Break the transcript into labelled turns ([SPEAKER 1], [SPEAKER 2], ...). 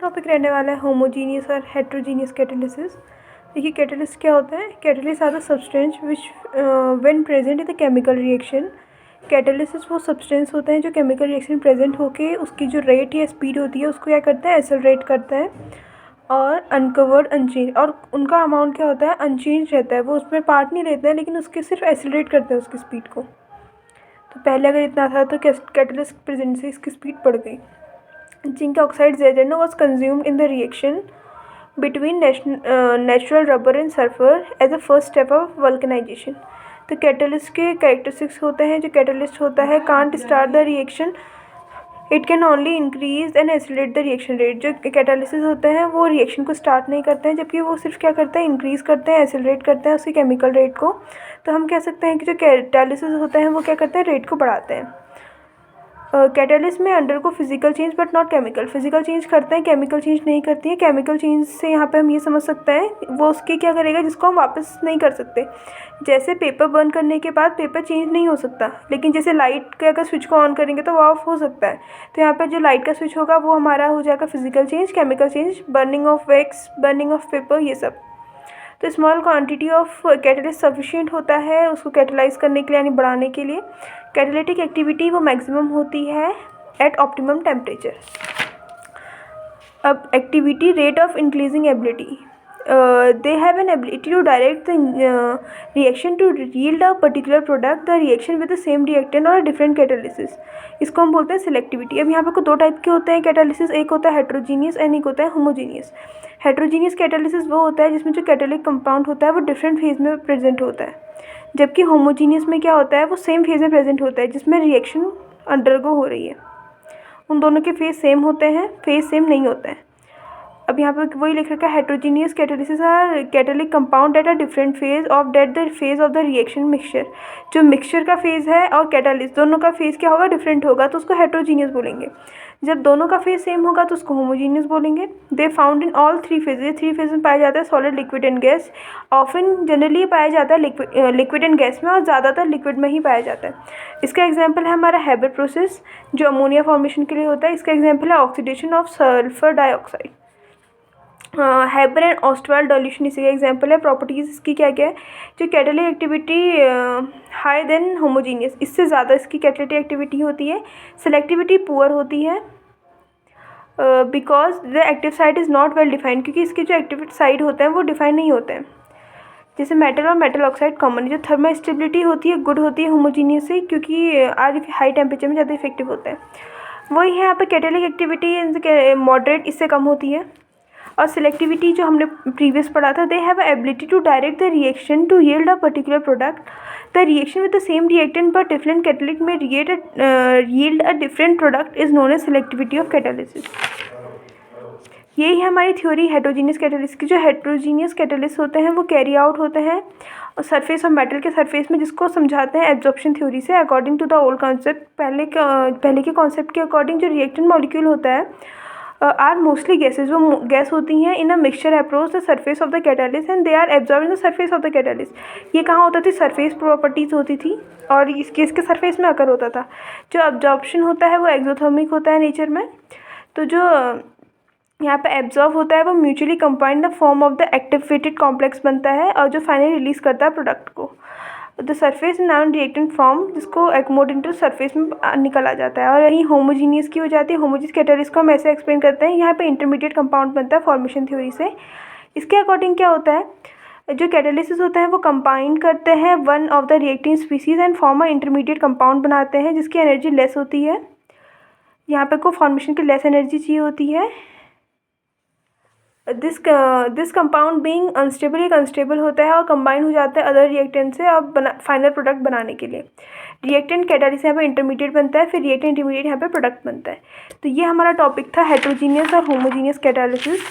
[SPEAKER 1] Topic रहने वाला है होमोजीनियस और हेट्रोजीनियस कैटालिसिस। देखिए कैटालिस्ट क्या होता है। Catalyst are the substance which when present in the chemical reaction. Catalysis वो सब्सटेंस होते हैं जो केमिकल रिएक्शन प्रेजेंट होके उसकी जो रेट या स्पीड होती है उसको क्या करता है, एक्सेलरेट करता है। और अनकवर्ड अनचेंज, और उनका अमाउंट क्या होता है, अनचेंज रहता है। वो उसमें पार्ट नहीं लेते हैं लेकिन उसके सिर्फ एक्सेलरेट करते हैं उसकी स्पीड को। तो पहले अगर इतना था तो कैटालिस्ट प्रेजेंट से इसकी स्पीड बढ़ गई। Zinc oxide ZnO was consumed in the reaction between natural rubber and sulfur as a first step of vulcanization। तो कैटलिस्ट के कैरेक्टरिस्टिक्स होते हैं, जो कैटलिस्ट होता है can't start the reaction, it can only increase and accelerate the reaction rate. जो catalysis होते हैं वो रिएक्शन को स्टार्ट नहीं करते हैं, जबकि वो सिर्फ क्या करते हैं, इंक्रीज़ करते हैं, एक्सेलरेट करते हैं उसकी केमिकल रेट को। तो हम कह सकते हैं कि जो कैटालिसिस होते हैं वो क्या करते हैं, रेट को बढ़ाते हैं। कैटालिस्ट में undergo physical change but not chemical. Physical change करते हैं, केमिकल चेंज नहीं करती है। केमिकल चेंज से यहाँ पे हम ये समझ सकते हैं वो उसकी क्या करेगा जिसको हम वापस नहीं कर सकते। जैसे पेपर बर्न करने के बाद पेपर चेंज नहीं हो सकता, लेकिन जैसे लाइट के अगर स्विच को ऑन करेंगे तो वो ऑफ हो सकता है। तो यहाँ पर जो लाइट का स्विच होगा वो हमारा हो जाएगा physical change, chemical change, burning of wax, burning of paper, ये सब। तो small quantity of catalyst sufficient होता है उसको कैटलाइज करने के लिए, यानी बढ़ाने के लिए। कैटालिटिक एक्टिविटी वो मैक्सिमम होती है एट ऑप्टिमम टेम्परेचर। अब activity rate of increasing ability, they have an ability to direct the reaction to yield a particular product, the reaction with the same reactant or a different catalysis। इसको हम बोलते हैं selectivity. अब यहाँ पे दो type के होते हैं कैटालिसिस, एक होता है हेट्रोजीनियस एंड एक होता है होमोजीनियस। हेट्रोजीनियस कैटालिसिस वो होता है जिसमें जो कैटालिक कंपाउंड होता है वो डिफरेंट फेज में प्रेजेंट होता है, जबकि होमोजीनियस में क्या होता है, वो सेम फेज में प्रेजेंट होता है जिसमें रिएक्शन अंडरगो हो रही है। उन दोनों के फेज सेम होते हैं, फेज सेम नहीं होते हैं। अब यहाँ पे वही लिख रखा है, heterogeneous catalysis are catalytic compound at a different phase of that the phase of the reaction mixture. जो मिक्सचर का फेज है और कैटालिस्ट दोनों का फेज क्या होगा, डिफरेंट होगा, तो उसको हेट्रोजीनियस बोलेंगे। जब दोनों का फेज सेम होगा तो उसको होमोजीनियस बोलेंगे। They found in all three phase, ये थ्री फेज में पाया जाता है, solid, liquid and gas. Often generally पाया जाता है लिक्विड एंड गैस में, और ज़्यादातर लिक्विड में ही पाया जाता है। इसका एग्जाम्पल है हमारा हैबर प्रोसेस जो अमोनिया फॉर्मेशन के लिए होता है। इसका एग्जाम्पल है oxidation of sulphur dioxide. Haber and Ostwald dilution इसी का एग्जाम्पल है। प्रॉपर्टीज़ इसकी क्या क्या है, जो catalytic activity high than homogeneous, इससे ज़्यादा इसकी कैटालिटिक एक्टिविटी होती है। सेलेक्टिविटी पुअर होती है because the active site is not well defined, क्योंकि इसके जो एक्टिव साइड होते हैं वो डिफाइन नहीं होते हैं। जैसे मेटल और मेटल ऑक्साइड कॉमन। जो थर्मल स्टेबिलिटी होती है गुड होती है होमोजीनियस से, क्योंकि आर हाई टेम्परेचर में ज़्यादा इफेक्टिव होता है। वही है यहाँ पे कैटालिटिक एक्टिविटी मॉडरेट, इससे कम होती है। और सिलेक्टिविटी जो हमने प्रीवियस पढ़ा था, they have ability to direct the reaction to yield a particular product. The reaction with the same reactant but different catalyst में yield a different product is known as selectivity of catalysis. यही है हमारी theory heterogeneous catalyst की। जो heterogeneous catalyst होते हैं वो carry out होते हैं सरफेस ऑफ मेटल के सरफेस में, जिसको समझाते हैं एब्जॉर्प्शन थ्योरी से। According to the old concept, पहले के कॉन्सेप्ट के अकॉर्डिंग जो रिएक्टेंट मॉलिक्यूल होता है आर मोस्टली गैसेज, वो गैस होती हैं in a mixture approach the surface of the catalyst and they are absorb in the surface of the catalyst. ये कहाँ होता थी, सरफेस प्रॉपर्टीज़ होती थी और इसके सरफेस में अकर होता था। जो एब्जॉर्प्शन होता है वो एक्सोथर्मिक होता है नेचर में। तो जो यहाँ पे एब्जॉर्ब होता है वो mutually combined the form of the activated complex बनता है, और जो फाइनली रिलीज करता है प्रोडक्ट को। The surface noun reactant form, जिसको एकोमोडेट टू सरफेस में निकल आ जाता है। और यही होमोजीनियस की हो जाती है। होमोजीनियस कैटालिस्ट को हम ऐसे एक्सप्लेन करते हैं, यहाँ पे इंटरमीडिएट कंपाउंड बनता है फॉर्मेशन थ्योरी से। इसके अकॉर्डिंग क्या होता है, जो कैटालिसिस होता है वो कंबाइन करते हैं one of the reacting species and form a intermediate compound बनाते हैं जिसकी एनर्जी लेस होती है। यहाँ पे को फॉर्मेशन की लेस एनर्जी चाहिए होती है। दिस कंपाउंड बीइंग अनस्टेबल, एक अनस्टेबल होता है और कंबाइन हो जाता है अदर रिएक्टेंट से अब फाइनल प्रोडक्ट बनाने के लिए। रिएक्टेंट कैटालिसिस यहाँ पे इंटरमीडिएट बनता है, फिर रिएक्टेंट इंटरमीडिएट यहाँ पे प्रोडक्ट बनता है। तो ये हमारा टॉपिक था हेट्रोजीनियस और होमोजीनियस कैटालिसिस।